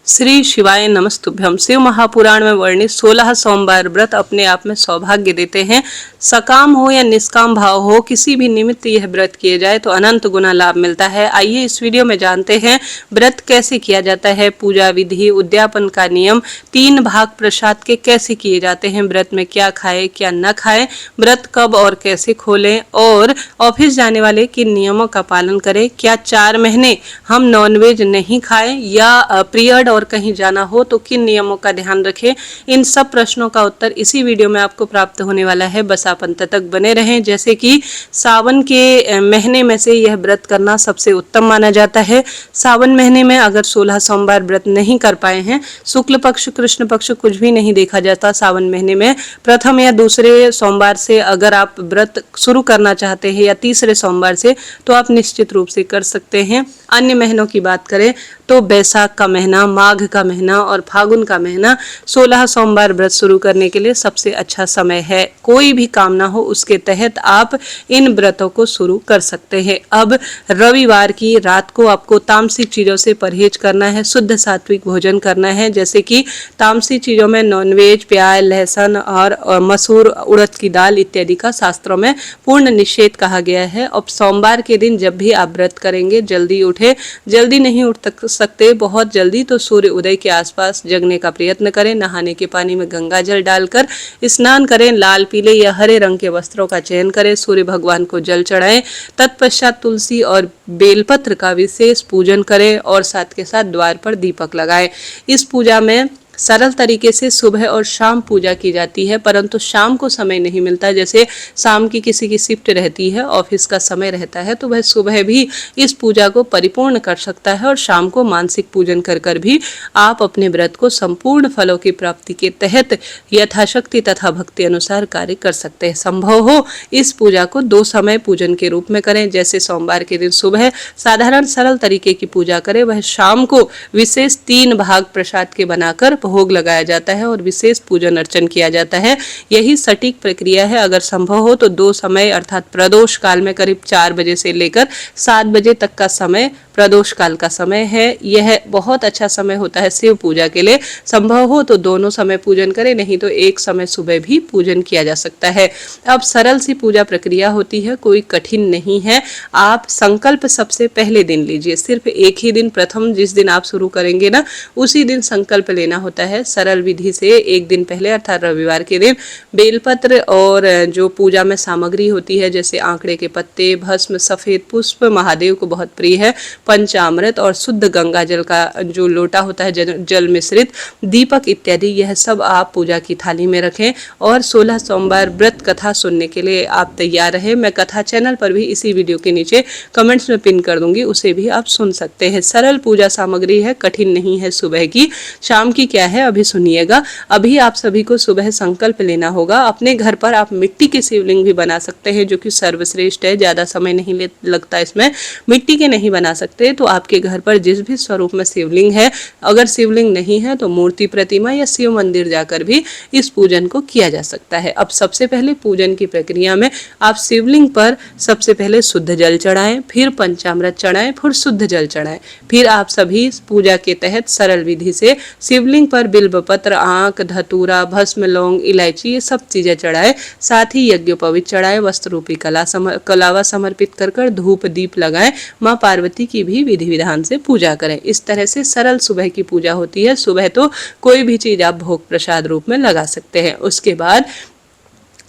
श्री शिवाय नमस्तुभ्यम। शिव महापुराण में वर्णित 16 सोमवार व्रत अपने आप में सौभाग्य देते हैं। सकाम हो या निष्काम भाव हो, किसी भी निमित्त यह व्रत किए जाए तो अनंत गुना लाभ मिलता है। आइए इस वीडियो में जानते हैं व्रत कैसे किया जाता है, पूजा विधि, उद्यापन का नियम, 3 भाग प्रसाद के कैसे किए जाते हैं, व्रत में क्या खाए क्या न खाए, व्रत कब और कैसे खोलें, और ऑफिस जाने वाले किन नियमों का पालन करें, क्या 4 महीने हम नॉनवेज नहीं खाएं, या पीरियड और कहीं जाना हो तो किन नियमों का ध्यान रखें। इन सब प्रश्नों का उत्तर इसी वीडियो में आपको प्राप्त होने वाला है। बस आप अंत तक बने रहें। जैसे कि सावन के महीने में से यह व्रत करना सबसे उत्तम माना जाता है। सावन महीने में अगर 16 सोमवार व्रत नहीं कर पाए हैं, शुक्ल पक्ष कृष्ण पक्ष कुछ भी नहीं देखा जाता सावन महीने में, प्रथम या दूसरे सोमवार से अगर आप व्रत शुरू करना चाहते हैं या तीसरे सोमवार से, तो आप निश्चित रूप से कर सकते हैं। अन्य महीनों की बात करें तो बैसाख का महीना, माघ का महीना और फागुन का महीना 16 सोमवार व्रत शुरू करने के लिए सबसे अच्छा समय है। कोई भी कामना हो उसके तहत आप इन व्रतों को शुरू कर सकते हैं। अब रविवार की रात को आपको तामसिक चीजों से परहेज करना है, शुद्ध सात्विक भोजन करना है। जैसे कि तामसिक चीजों में नॉनवेज, प्याज, लहसुन और मसूर, उड़द की दाल इत्यादि का शास्त्रों में पूर्ण निषेध कहा गया है। अब सोमवार के दिन जब भी आप व्रत करेंगे, जल्दी उठे, जल्दी नहीं उठ सकते बहुत जल्दी तो सूर्य उदय के आसपास जगने का प्रयत्न करें। नहाने के पानी में गंगा जल डालकर स्नान करें। लाल, पीले या हरे रंग के वस्त्रों का चयन करें। सूर्य भगवान को जल चढ़ाएं। तत्पश्चात तुलसी और बेलपत्र का विशेष पूजन करें और साथ के साथ द्वार पर दीपक लगाएं। इस पूजा में सरल तरीके से सुबह और शाम पूजा की जाती है, परंतु शाम को समय नहीं मिलता। जैसे शाम की किसी की शिफ्ट रहती है, ऑफिस का समय रहता है, तो वह सुबह भी इस पूजा को परिपूर्ण कर सकता है और शाम को मानसिक पूजन कर कर भी आप अपने व्रत को संपूर्ण फलों की प्राप्ति के तहत यथाशक्ति तथा भक्ति अनुसार कार्य कर सकते हैं। संभव हो इस पूजा को 2 समय पूजन के रूप में करें। जैसे सोमवार के दिन सुबह साधारण सरल तरीके की पूजा करें, वह शाम को विशेष 3 भाग प्रसाद के बनाकर भोग लगाया जाता है और विशेष पूजन अर्चन किया जाता है। यही सटीक प्रक्रिया है। अगर संभव हो तो 2 समय अर्थात प्रदोष काल में करीब 4 बजे से लेकर 7 बजे तक का समय प्रदोष काल का समय है। यह बहुत अच्छा समय होता है शिव पूजा के लिए। संभव हो तो दोनों समय पूजन करें, नहीं तो एक समय सुबह भी पूजन किया जा सकता है। अब सरल सी पूजा प्रक्रिया होती है, कोई कठिन नहीं है। आप संकल्प सबसे पहले दिन लीजिए, सिर्फ एक ही दिन, प्रथम जिस दिन आप शुरू करेंगे ना, उसी दिन संकल्प लेना होता है। सरल विधि से एक दिन पहले अर्थात रविवार के दिन बेलपत्र और जो पूजा में सामग्री होती है जैसे आंकड़े के पत्ते, भस्म, सफेद पुष्प, महादेव को बहुत प्रिय है, पंचामृत और शुद्ध गंगा जल का जो लोटा होता है जल मिश्रित, दीपक इत्यादि, यह सब आप पूजा की थाली में रखें। और 16 सोमवार व्रत कथा सुनने के लिए आप तैयार रहे। मैं कथा चैनल पर भी इसी वीडियो के नीचे कमेंट्स में पिन कर दूंगी, उसे भी आप सुन सकते हैं। सरल पूजा सामग्री है, कठिन नहीं है। सुबह की, शाम की क्या है अभी सुनिएगा। अभी आप सभी को सुबह संकल्प लेना होगा। अपने घर पर आप मिट्टी के शिवलिंग भी बना सकते हैं, जो कि सर्वश्रेष्ठ है, ज्यादा समय नहीं लगता इसमें। मिट्टी के नहीं बना सकते तो आपके घर पर जिस भी स्वरूप में शिवलिंग है, अगर शिवलिंग नहीं है तो मूर्ति, प्रतिमा या शिव मंदिर जाकर भी इस पूजन को किया जा सकता है। अब सबसे पहले पूजन की प्रक्रिया में आप शिवलिंग पर सबसे पहले शुद्ध जल चढ़ाएं, फिर पंचामृत चढ़ाएं, फिर शुद्ध जल चढ़ाएं। फिर आप सभी पूजा के तहत सरल विधि से शिवलिंग पर बिल्वपत्र, आंक, धतूरा, भस्म, लौंग, इलायची, ये सब चीजें चढ़ाए। साथ ही यज्ञोपवीत चढ़ाए, वस्त्र रूपी कलावा समर्पित कर धूप दीप लगाएं। माँ पार्वती की भी विधि विधान से पूजा करें। इस तरह से सरल सुबह की पूजा होती है। सुबह तो कोई भी चीज आप भोग प्रसाद रूप में लगा सकते हैं। उसके बाद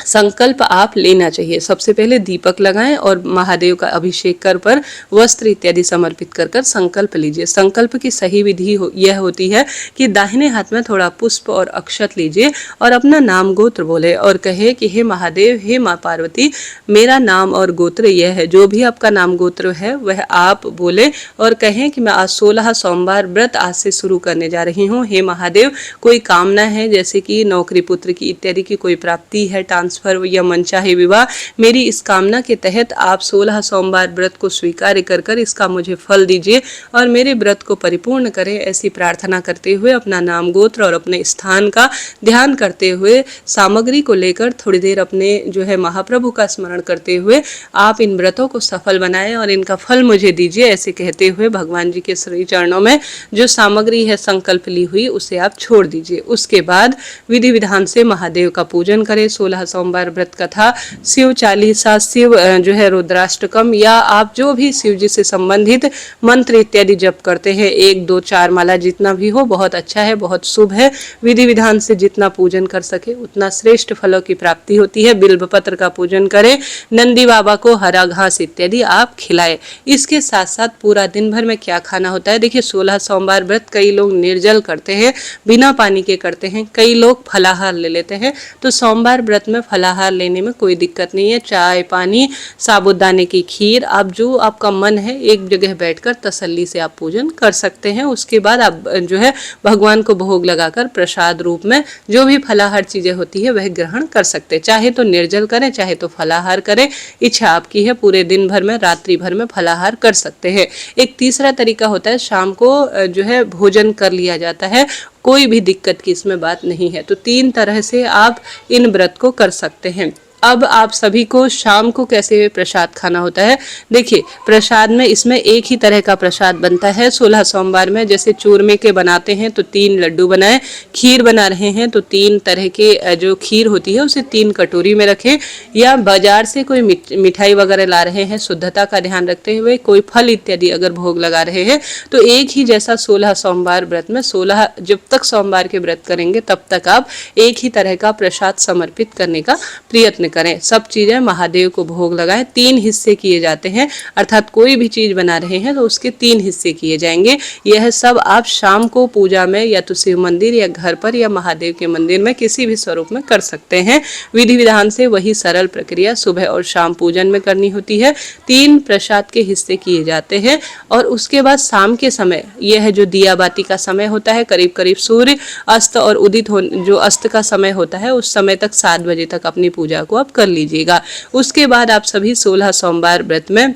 संकल्प आप लेना चाहिए। सबसे पहले दीपक लगाएं और महादेव का अभिषेक कर पर वस्त्र इत्यादि समर्पित कर कर संकल्प लीजिए। संकल्प की सही विधि यह होती है कि दाहिने हाथ में थोड़ा पुष्प और अक्षत लीजिए और अपना नाम गोत्र बोले और कहे कि हे महादेव, हे माँ पार्वती, मेरा नाम और गोत्र यह है। जो भी आपका नाम गोत्र है वह आप बोले और कहें कि मैं आज 16 सोमवार व्रत आज से शुरू करने जा रही हूँ। हे महादेव, कोई कामना है जैसे कि नौकरी, पुत्र की इत्यादि की कोई प्राप्ति है, ट्रांसफर या मनचाहे विवाह, मेरी इस कामना के तहत आप 16 सोमवार व्रत को स्वीकार कर इसका मुझे फल दीजिए और मेरे व्रत को परिपूर्ण करें। ऐसी प्रार्थना करते हुए अपना नाम, गोत्र और अपने स्थान का ध्यान करते हुए सामग्री को लेकर थोड़ी देर अपने जो है महाप्रभु का स्मरण करते हुए आप इन व्रतों को सफल बनाएं और इनका फल मुझे दीजिए। ऐसे कहते हुए भगवान जी के श्री चरणों में जो सामग्री है संकल्प ली हुई उसे आप छोड़ दीजिए। उसके बाद विधि विधान से महादेव का पूजन करें। 16 सोमवार व्रत कथा, शिव चालीसा, शिव जो है रुद्राष्टकम या आप जो भी शिव जी से संबंधित मंत्र इत्यादि जप करते हैं, 1 2 4 माला जितना भी हो बहुत अच्छा है, बहुत शुभ है। विधि विधान से जितना पूजन कर सके उतना श्रेष्ठ फलों की प्राप्ति होती है। बिल्व पत्र का पूजन करें, नंदी बाबा को हरा घास इत्यादि आप खिलाएं। इसके साथ साथ पूरा दिन भर में क्या खाना होता है, देखिए 16 सोमवार व्रत कई लोग निर्जल करते हैं, बिना पानी के करते हैं, कई लोग फलाहार ले लेते हैं। तो सोमवार व्रत में फलाहार लेने में कोई दिक्कत नहीं है। चाय, पानी, साबूदाने की खीर, आप जो आपका मन है एक जगह बैठकर तसल्ली से आप पूजन कर सकते हैं। उसके बाद आप जो है भगवान को भोग लगाकर प्रसाद रूप में जो भी फलाहार चीजें होती है वह ग्रहण कर सकते हैं। चाहे तो निर्जल करें, चाहे तो फलाहार करें, इच्छा आपकी है। पूरे दिन भर में, रात्रि भर में फलाहार कर सकते हैं। एक तीसरा तरीका होता है, शाम को जो है भोजन कर लिया जाता है, कोई भी दिक्कत की इसमें बात नहीं है। तो 3 तरह से आप इन व्रत को कर सकते हैं। अब आप सभी को शाम को कैसे प्रसाद खाना होता है, देखिए प्रसाद में इसमें एक ही तरह का प्रसाद बनता है। 16 सोमवार में जैसे चूरमे के बनाते हैं तो 3 लड्डू बनाएं, खीर बना रहे हैं तो 3 तरह के जो खीर होती है उसे 3 कटोरी में रखें, या बाजार से कोई मिठाई वगैरह ला रहे हैं शुद्धता का ध्यान रखते हुए, कोई फल इत्यादि अगर भोग लगा रहे हैं तो एक ही जैसा 16 सोमवार व्रत में 16 जब तक सोमवार के व्रत करेंगे तब तक आप एक ही तरह का प्रसाद समर्पित करने का प्रयत्न करें। सब चीजें महादेव को भोग लगाएं। 3 हिस्से किए जाते हैं, अर्थात कोई भी चीज बना रहे हैं तो उसके 3 हिस्से किए जाएंगे। यह सब आप शाम को पूजा में या तो शिव मंदिर या घर पर या महादेव के मंदिर में किसी भी स्वरूप में कर सकते हैं। विधि विधान से वही सरल प्रक्रिया सुबह और शाम पूजन में करनी होती है। 3 प्रसाद के हिस्से किए जाते हैं और उसके बाद शाम के समय यह जो दिया बाती का समय होता है, करीब करीब सूर्य अस्त और उदित जो अस्त का समय होता है उस समय तक 7 बजे तक अपनी पूजा को आप कर लीजिएगा। उसके बाद आप सभी 16 सोमवार व्रत में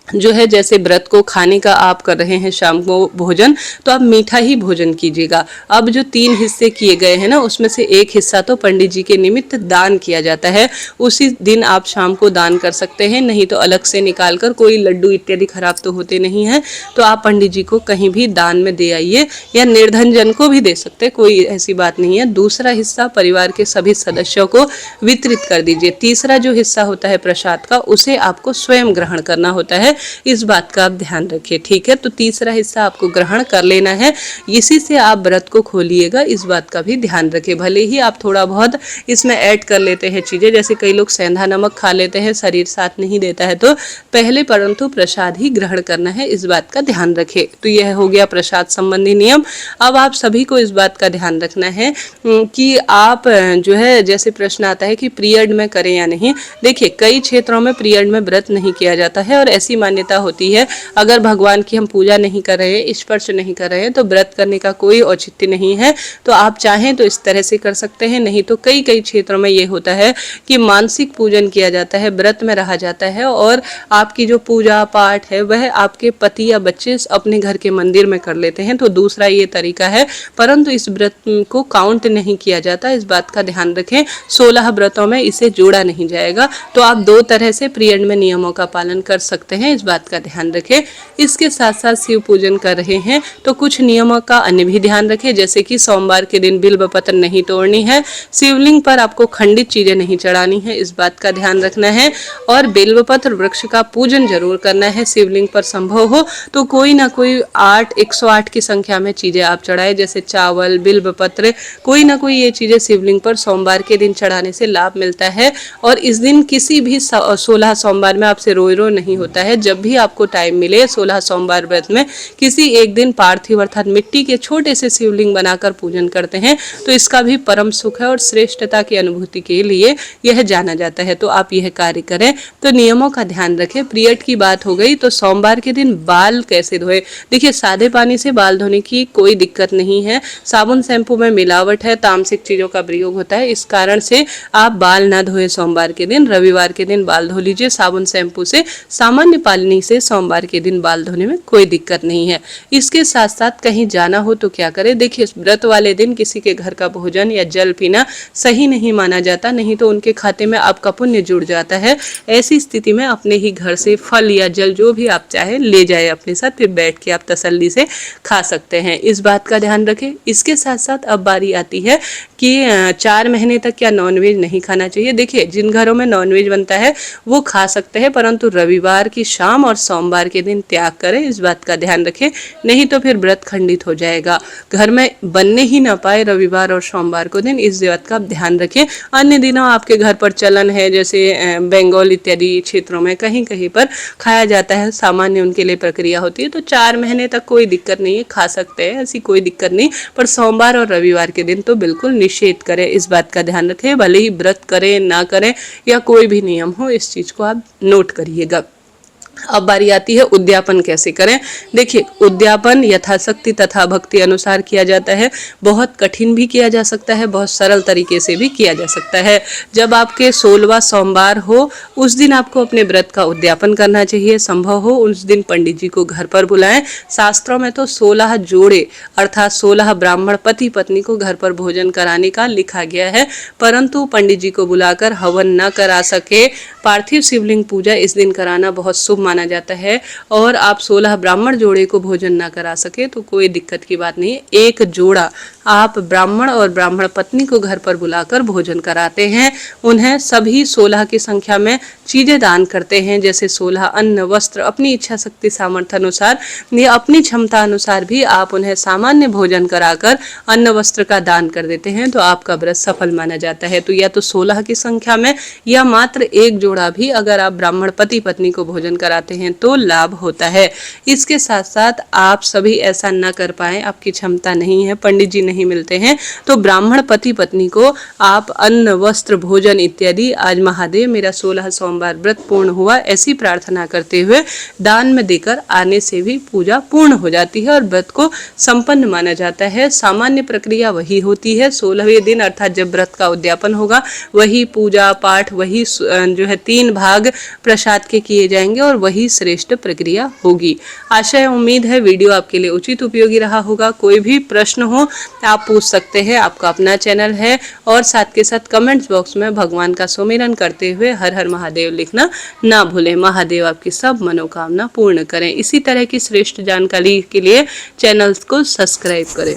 जो है जैसे व्रत को खाने का आप कर रहे हैं शाम को भोजन, तो आप मीठा ही भोजन कीजिएगा। अब जो 3 हिस्से किए गए हैं ना, उसमें से एक हिस्सा तो पंडित जी के निमित्त दान किया जाता है, उसी दिन आप शाम को दान कर सकते हैं। नहीं तो अलग से निकाल कर, कोई लड्डू इत्यादि खराब तो होते नहीं है, तो आप पंडित जी को कहीं भी दान में दे आइए या निर्धन जन को भी दे सकते हैं, कोई ऐसी बात नहीं है। दूसरा हिस्सा परिवार के सभी सदस्यों को वितरित कर दीजिए। तीसरा जो हिस्सा होता है प्रसाद का, उसे आपको स्वयं ग्रहण करना होता है, इस बात का आप ध्यान रखिए, ठीक है। तो तीसरा हिस्सा आपको ग्रहण कर लेना है, इसी से आप व्रत को खोलिएगा, इस बात का भी ध्यान रखिए। भले ही आप थोड़ा बहुत इसमें ऐड कर लेते हैं चीजें, जैसे कई लोग सेंधा नमक खा लेते हैं, शरीर साथ नहीं देता है, तो पहले परंतु प्रसाद ही ग्रहण करना है, इस बात का ध्यान रखें। तो यह हो गया प्रसाद संबंधी नियम। अब आप सभी को इस बात का ध्यान रखना है कि आप जो है, जैसे प्रश्न आता है कि पीरियड में करें या नहीं। देखिए कई क्षेत्रों में पीरियड में व्रत नहीं किया जाता है और ऐसी मान्यता होती है अगर भगवान की हम पूजा नहीं कर रहे हैं, स्पर्श नहीं कर रहे हैं, तो व्रत करने का कोई औचित्य नहीं है। तो आप चाहें तो इस तरह से कर सकते हैं, नहीं तो कई क्षेत्रों में ये होता है कि मानसिक पूजन किया जाता है, व्रत में रहा जाता है और आपकी जो पूजा पाठ है वह आपके पति या बच्चे अपने घर के मंदिर में कर लेते हैं। तो दूसरा ये तरीका है, परंतु इस व्रत को काउंट नहीं किया जाता, इस बात का ध्यान रखें। 16 व्रतों में इसे जोड़ा नहीं जाएगा। तो आप 2 तरह से पीरियड में नियमों का पालन कर सकते हैं, इस बात का ध्यान रखें। इसके साथ साथ शिव पूजन कर रहे हैं तो कुछ नियमों का अन्य भी ध्यान रखें, जैसे कि सोमवार के दिन बिल्व पत्र नहीं तोड़नी है, शिवलिंग पर आपको खंडित चीजें नहीं चढ़ानी है, इस बात का ध्यान रखना है। और बिल्व पत्र वृक्ष का पूजन जरूर करना है। शिवलिंग पर संभव हो तो कोई ना कोई 108 की संख्या में चीजें आप चढ़ाए, जैसे चावल, बिल्व पत्र, कोई ना कोई ये चीजें शिवलिंग पर सोमवार के दिन चढ़ाने से लाभ मिलता है। और इस दिन किसी भी 16 सोमवार में आपसे रोई नहीं होता है, जब भी आपको टाइम मिले 16 सोमवार व्रत में किसी एक दिन पार्थिव अर्थात मिट्टी के छोटे से शिवलिंग बनाकर पूजन करते हैं तो इसका भी परम सुख है और श्रेष्ठता की अनुभूति के लिए यह जाना जाता है। तो आप यह कार्य करें। तो नियमों का ध्यान रखें। पीरियड की बात हो गई तो सोमवार के दिन बाल कैसे धोए। देखिए सादे पानी से बाल धोने की कोई दिक्कत नहीं है। साबुन शैम्पू में मिलावट है, तामसिक चीजों का प्रयोग होता है, इस कारण से आप बाल ना धोए सोमवार के दिन। रविवार के दिन बाल धो लीजिए साबुन शैम्पू से। सामान्य पानी से सोमवार के दिन बाल धोने में कोई दिक्कत नहीं है। इसके साथ साथ कहीं जाना हो तो क्या करें। देखिए व्रत वाले दिन किसी के घर का भोजन या जल पीना सही नहीं माना जाता, नहीं तो उनके खाते में आपका पुण्य जुड़ जाता है। ऐसी स्थिति में अपने ही घर से फल या जल जो भी आप चाहे ले जाए अपने साथ, फिर बैठ के आप तसल्ली से खा सकते हैं। इस बात का ध्यान रखें। इसके साथ साथ अब बारी आती है कि 4 महीने तक क्या नॉनवेज नहीं खाना चाहिए। देखिए जिन घरों में नॉनवेज बनता है वो खा सकते हैं, परंतु रविवार की शाम और सोमवार के दिन त्याग करें, इस बात का ध्यान रखें, नहीं तो फिर व्रत खंडित हो जाएगा। घर में बनने ही ना पाए रविवार और सोमवार को दिन, इस बात का ध्यान रखें। अन्य दिनों आपके घर पर चलन है, जैसे बंगाल इत्यादि क्षेत्रों में कहीं कहीं पर खाया जाता है, सामान्य उनके लिए प्रक्रिया होती है, तो 4 महीने तक कोई दिक्कत नहीं है, खा सकते हैं, ऐसी कोई दिक्कत नहीं। पर सोमवार और रविवार के दिन तो बिल्कुल निषेध करें, इस बात का ध्यान रखें। भले ही व्रत करें ना करें या कोई भी नियम हो, इस चीज को आप नोट करिएगा। अब बारी आती है उद्यापन कैसे करें। देखिए उद्यापन यथाशक्ति तथा भक्ति अनुसार किया जाता है। बहुत कठिन भी किया जा सकता है, बहुत सरल तरीके से भी किया जा सकता है। जब आपके 16वां सोमवार हो उस दिन आपको अपने व्रत का उद्यापन करना चाहिए। संभव हो उस दिन पंडित जी को घर पर बुलाएं। शास्त्रों में तो 16 जोड़े अर्थात 16 ब्राह्मण पति पत्नी को घर पर भोजन कराने का लिखा गया है, परंतु पंडित जी को बुलाकर हवन न करा सके, पार्थिव शिवलिंग पूजा इस दिन कराना बहुत शुभ माना जाता है। और आप 16 ब्राह्मण जोड़े को भोजन ना करा सके तो कोई दिक्कत की बात नहीं है। एक जोड़ा आप ब्राह्मण और ब्राह्मण पत्नी को घर पर बुलाकर भोजन कराते हैं। उन्हें सभी 16 की संख्या में चीजें दान करते हैं, जैसे 16 अन्न वस्त्र, अपनी इच्छा शक्ति सामर्थ्य अनुसार या अपनी क्षमता अनुसार भी आप उन्हें सामान्य भोजन कराकर अन्न वस्त्र का दान कर देते हैं, तो आपका व्रत सफल माना जाता है। तो या तो 16 की संख्या में या मात्र एक जोड़ा भी अगर आप ब्राह्मण पति पत्नी को भोजन कराते हैं तो लाभ होता है। इसके साथ साथ आप सभी ऐसा न कर पाए, आपकी क्षमता नहीं है, पंडित जी नहीं मिलते हैं, तो ब्राह्मण पति पत्नी को आप अन्न वस्त्र भोजन इत्यादि आज महादेव मेरा 16 सोमवार व्रत पूर्ण हुआ ऐसी प्रार्थना करते हुए दान में देकर आने से भी पूजा पूर्ण हो जाती है और व्रत को संपन्न माना जाता है। सामान्य प्रक्रिया वही होती है। 16वें दिन अर्थात जब व्रत का उद्यापन होगा वही पूजा पाठ, वही जो है 3 भाग प्रसाद के किए जाएंगे और वही श्रेष्ठ प्रक्रिया होगी। आशा है उम्मीद है वीडियो आपके लिए उचित उपयोगी रहा होगा। कोई भी प्रश्न हो आप पूछ सकते हैं, आपका अपना चैनल है। और साथ के साथ कमेंट्स बॉक्स में भगवान का सुमिरन करते हुए हर हर महादेव लिखना ना भूलें। महादेव आपकी सब मनोकामना पूर्ण करें। इसी तरह की श्रेष्ठ जानकारी के लिए चैनल को सब्सक्राइब करें।